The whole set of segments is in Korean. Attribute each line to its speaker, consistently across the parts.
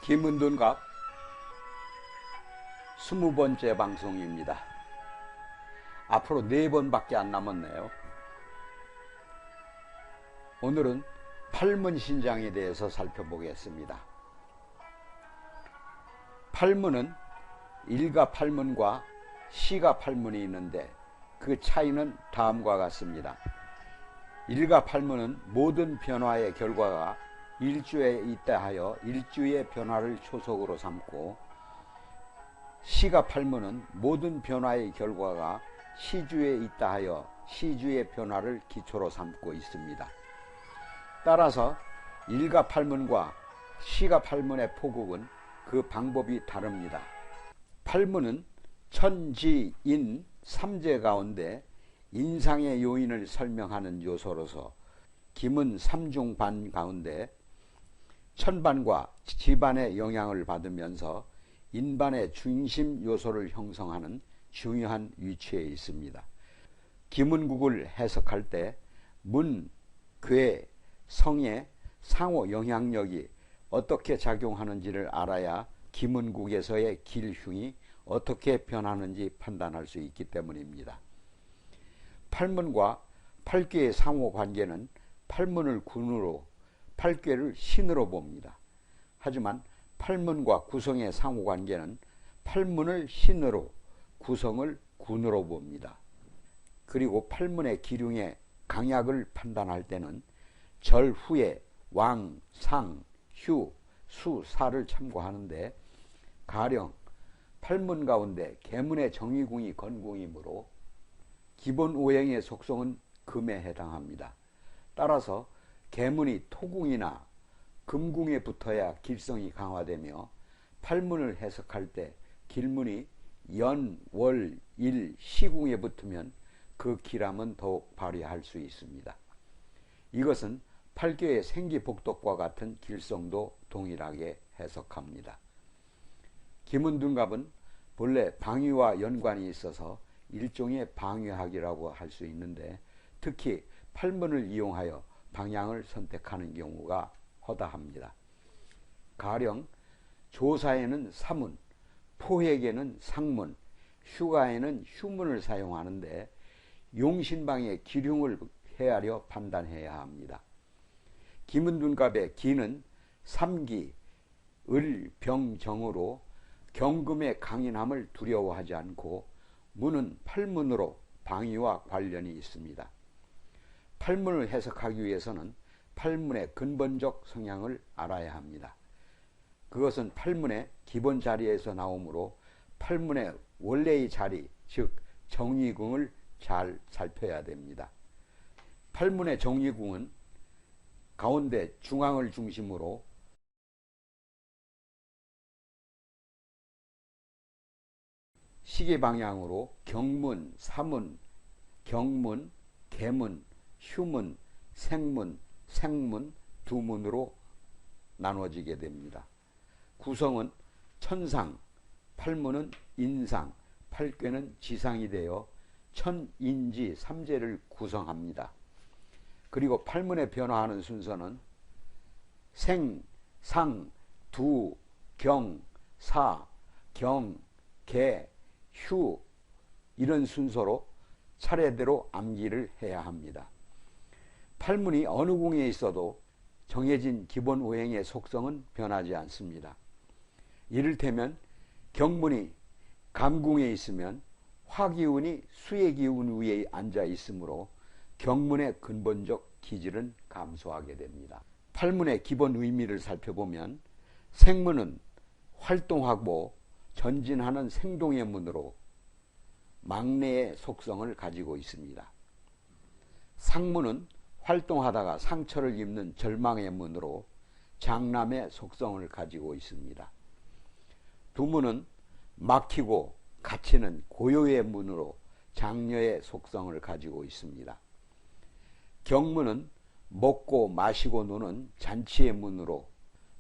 Speaker 1: 김은둔갑 20번째 방송입니다. 앞으로 4번밖에 안 남았네요. 오늘은 팔문신장에 대해서 살펴보겠습니다. 팔문은 일가 팔문과 시가 팔문이 있는데 그 차이는 다음과 같습니다. 일가 팔문은 모든 변화의 결과가 일주에 있다 하여 일주의 변화를 초석으로 삼고, 시가 팔문은 모든 변화의 결과가 시주에 있다 하여 시주의 변화를 기초로 삼고 있습니다. 따라서 일가 팔문과 시가 팔문의 포국은 그 방법이 다릅니다. 팔문은 천지인 삼재 가운데 인상의 요인을 설명하는 요소로서 기문 삼중반 가운데 천반과 지반의 영향을 받으면서 인반의 중심 요소를 형성하는 중요한 위치에 있습니다. 기문국을 해석할 때 문, 괴, 성의 상호 영향력이 어떻게 작용하는지를 알아야 기문국에서의 길흉이 어떻게 변하는지 판단할 수 있기 때문입니다. 팔문과 팔괘의 상호 관계는 팔문을 군으로, 팔괘를 신으로 봅니다. 하지만 팔문과 구성의 상호 관계는 팔문을 신으로, 구성을 군으로 봅니다. 그리고 팔문의 기륭의 강약을 판단할 때는 절 후에 왕, 상, 휴, 수, 사를 참고하는데, 가령 팔문 가운데 계문의 정의궁이 건궁이므로 기본 오행의 속성은 금에 해당합니다. 따라서 계문이 토궁이나 금궁에 붙어야 길성이 강화되며, 팔문을 해석할 때 길문이 연, 월, 일, 시궁에 붙으면 그 길함은 더욱 발휘할 수 있습니다. 이것은 팔괘의 생기복독과 같은 길성도 동일하게 해석합니다. 기문둔갑은 본래 방위와 연관이 있어서 일종의 방위학이라고 할 수 있는데, 특히 팔문을 이용하여 방향을 선택하는 경우가 허다합니다. 가령 조사에는 사문, 포획에는 상문, 휴가에는 휴문을 사용하는데 용신방의 기륭을 헤아려 판단해야 합니다. 기문둔갑의 기는 삼기, 을, 병, 정으로 경금의 강인함을 두려워하지 않고, 문은 팔문으로 방위와 관련이 있습니다. 팔문을 해석하기 위해서는 팔문의 근본적 성향을 알아야 합니다. 그것은 팔문의 기본 자리에서 나오므로 팔문의 원래의 자리, 즉 정의궁을 잘 살펴야 됩니다. 팔문의 정의궁은 가운데 중앙을 중심으로 시계 방향으로 경문, 사문, 경문, 계문, 휴문, 생문, 생문 두 문으로 나눠지게 됩니다. 구성은 천상, 팔문은 인상, 팔괘는 지상이 되어 천인지 삼재를 구성합니다. 그리고 팔문에 변화하는 순서는 생, 상, 두, 경, 사, 경, 계, 휴 이런 순서로 차례대로 암기를 해야 합니다. 팔문이 어느 궁에 있어도 정해진 기본 오행의 속성은 변하지 않습니다. 이를테면 경문이 감궁에 있으면 화기운이 수의 기운 위에 앉아 있으므로 경문의 근본적 기질은 감소하게 됩니다. 팔문의 기본 의미를 살펴보면 생문은 활동하고 전진하는 생동의 문으로 망래의 속성을 가지고 있습니다. 상문은 활동하다가 상처를 입는 절망의 문으로 장남의 속성을 가지고 있습니다. 두문은 막히고 갇히는 고요의 문으로 장녀의 속성을 가지고 있습니다. 경문은 먹고 마시고 노는 잔치의 문으로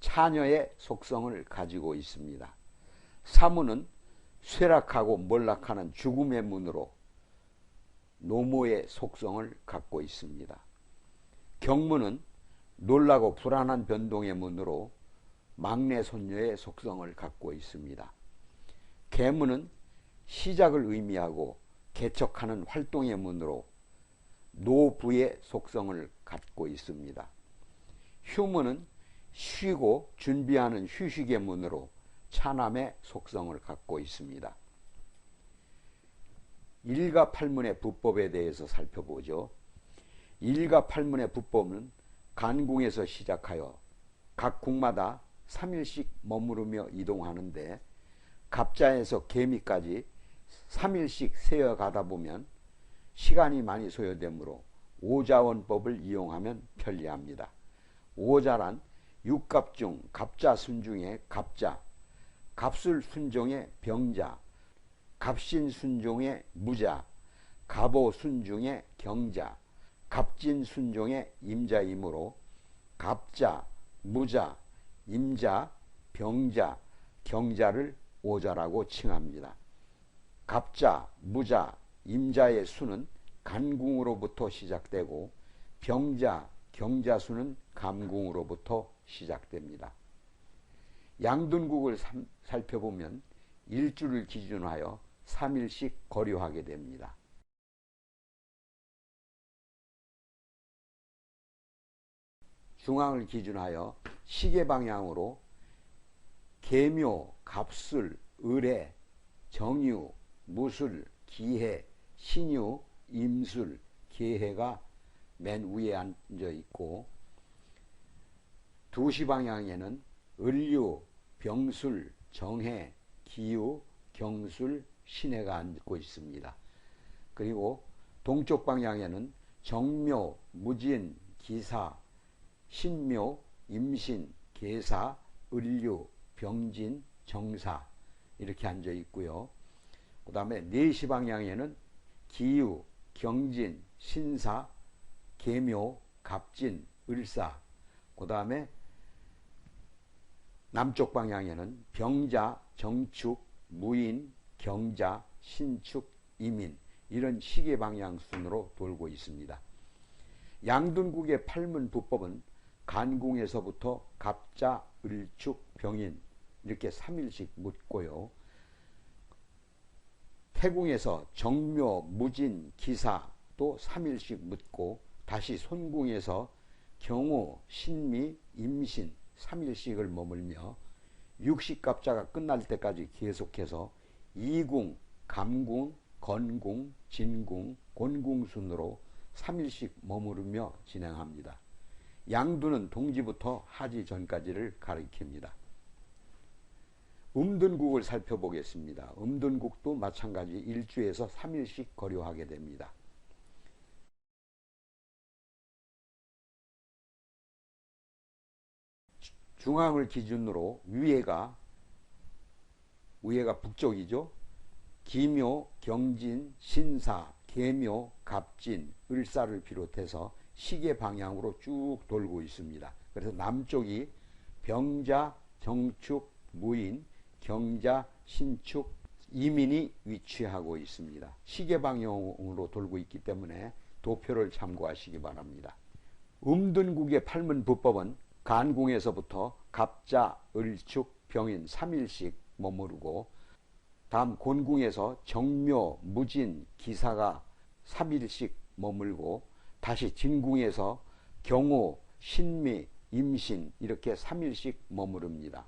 Speaker 1: 차녀의 속성을 가지고 있습니다. 사문은 쇠락하고 몰락하는 죽음의 문으로 노모의 속성을 갖고 있습니다. 경문은 놀라고 불안한 변동의 문으로 막내 손녀의 속성을 갖고 있습니다. 계문은 시작을 의미하고 개척하는 활동의 문으로 노부의 속성을 갖고 있습니다. 휴문은 쉬고 준비하는 휴식의 문으로 차남의 속성을 갖고 있습니다. 일가팔문의 부법에 대해서 살펴보죠. 일가팔문의 부법은 간궁에서 시작하여 각 궁마다 3일씩 머무르며 이동하는데 갑자에서 개미까지 3일씩 세어가다 보면 시간이 많이 소요되므로 오자원법을 이용하면 편리합니다. 오자란 육갑 중 갑자 순중의 갑자, 갑술 순종의 병자, 갑신 순종의 무자, 갑오 순중의 경자, 갑진 순종의 임자이므로 갑자, 무자, 임자, 병자, 경자를 오자라고 칭합니다. 갑자, 무자, 임자의 수는 간궁으로부터 시작되고 병자, 경자수는 감궁으로부터 시작됩니다. 양둔국을 살펴보면 일주를 기준하여 3일씩 거류하게 됩니다. 중앙을 기준하여 시계 방향으로 계묘, 갑술, 을해, 정유, 무술, 기해, 신유, 임술, 계해가 맨 위에 앉아 있고 2시 방향에는 을류, 병술, 정해, 기유, 경술, 신해가 앉고 있습니다. 그리고 동쪽 방향에는 정묘, 무진, 기사, 신묘, 임신, 계사, 을류, 병진, 정사 이렇게 앉아 있고요. 그 다음에 4시 방향에는 기유, 경진, 신사, 계묘, 갑진, 을사, 그 다음에 남쪽 방향에는 병자, 정축, 무인, 경자, 신축, 이민 이런 시계 방향 순으로 돌고 있습니다. 양둔국의 팔문 부법은 간궁에서부터 갑자, 을축, 병인 이렇게 3일씩 묻고요. 태궁에서 정묘, 무진, 기사 또 3일씩 묻고 다시 손궁에서 경호, 신미, 임신 3일씩을 머물며 육식갑자가 끝날 때까지 계속해서 이궁, 감궁, 건궁, 진궁, 곤궁 순으로 3일씩 머무르며 진행합니다. 양두는 동지부터 하지 전까지를 가리킵니다. 음둔국을 살펴보겠습니다. 음둔국도 마찬가지 일주에서 3일씩 거류하게 됩니다. 중앙을 기준으로 위에가 북쪽이죠. 기묘, 경진, 신사, 계묘, 갑진, 을사를 비롯해서 시계 방향으로 쭉 돌고 있습니다. 그래서 남쪽이 병자, 정축, 무인, 경자, 신축, 이민이 위치하고 있습니다. 시계 방향으로 돌고 있기 때문에 도표를 참고하시기 바랍니다. 음둔국의 팔문 부법은 간궁에서부터 갑자, 을축, 병인 3일씩 머무르고 다음 곤궁에서 정묘, 무진, 기사가 3일씩 머물고 다시 진궁에서 경호, 신미, 임신 이렇게 3일씩 머무릅니다.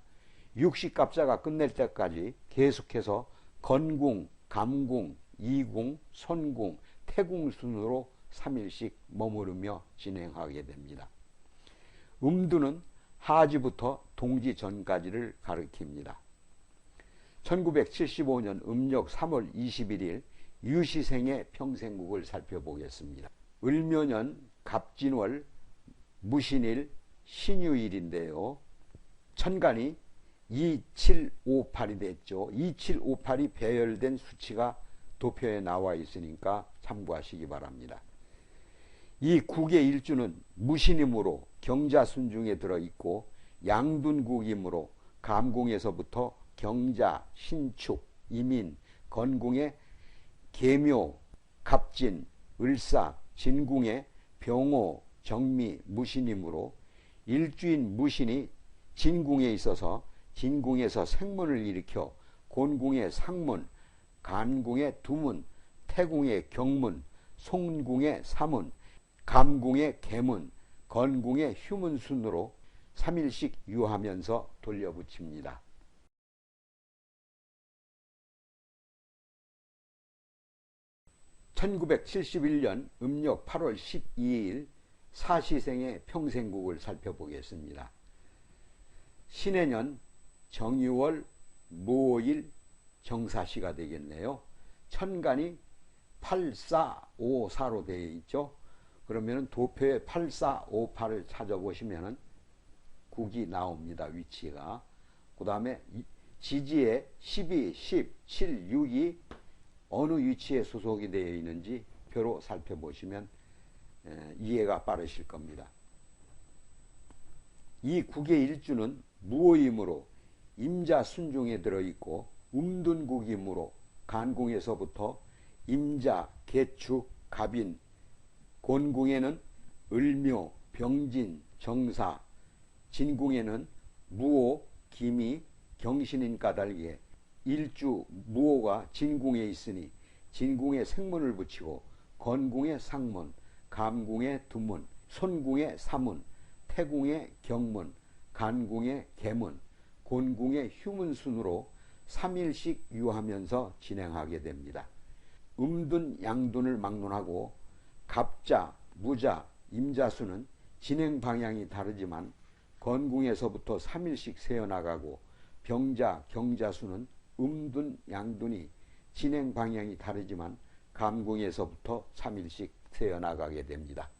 Speaker 1: 육식갑자가 끝낼 때까지 계속해서 건궁, 감궁, 이궁, 손궁, 태궁 순으로 3일씩 머무르며 진행하게 됩니다. 음두는 하지부터 동지 전까지를 가리킵니다. 1975년 음력 3월 21일 유시생의 평생국을 살펴보겠습니다. 을묘년 갑진월 무신일 신유일인데요. 천간이 2758이 됐죠. 2758이 배열된 수치가 도표에 나와 있으니까 참고하시기 바랍니다. 이 국의 일주는 무신이므로 경자순중에 들어있고 양둔국이므로 감궁에서부터 경자, 신축, 이민, 건궁의 계묘, 갑진, 을사, 진궁의 병호, 정미, 무신이므로 일주인 무신이 진궁에 있어서 진궁에서 생문을 일으켜 곤궁의 상문, 간궁의 두문, 태궁의 경문, 송궁의 사문, 감궁의 계문, 건궁의 휴문 순으로 3일씩 유하면서 돌려붙입니다. (1971년) 음력 8월 12일 사시생의 평생국을 살펴보겠습니다. 신해년 정유월 무오일 정사시가 되겠네요. 천간이 8454로 되어 있죠. 그러면 도표에 8458을 찾아보시면 국이 나옵니다. 위치가. 그 다음에 지지에 12, 10, 7, 6이 어느 위치에 소속이 되어 있는지 표로 살펴보시면 이해가 빠르실 겁니다. 이 국의 일주는 무오이므로 임자 순중에 들어있고 음둔국이므로 간궁에서부터 임자, 개축, 갑인, 곤궁에는 을묘, 병진, 정사, 진궁에는 무오, 기미, 경신인 까닭에 일주 무오가 진궁에 있으니 진궁에 생문을 붙이고 건궁에 상문, 감궁에 두문, 손궁에 사문, 태궁에 경문, 간궁에 계문, 곤궁에 휴문 순으로 3일씩 유하면서 진행하게 됩니다. 음둔, 양둔을 막론하고 갑자, 무자, 임자수는 진행 방향이 다르지만 건궁에서부터 3일씩 세어나가고 병자, 경자수는 음둔, 양둔이 진행 방향이 다르지만 감궁에서부터 3일씩 세어나가게 됩니다.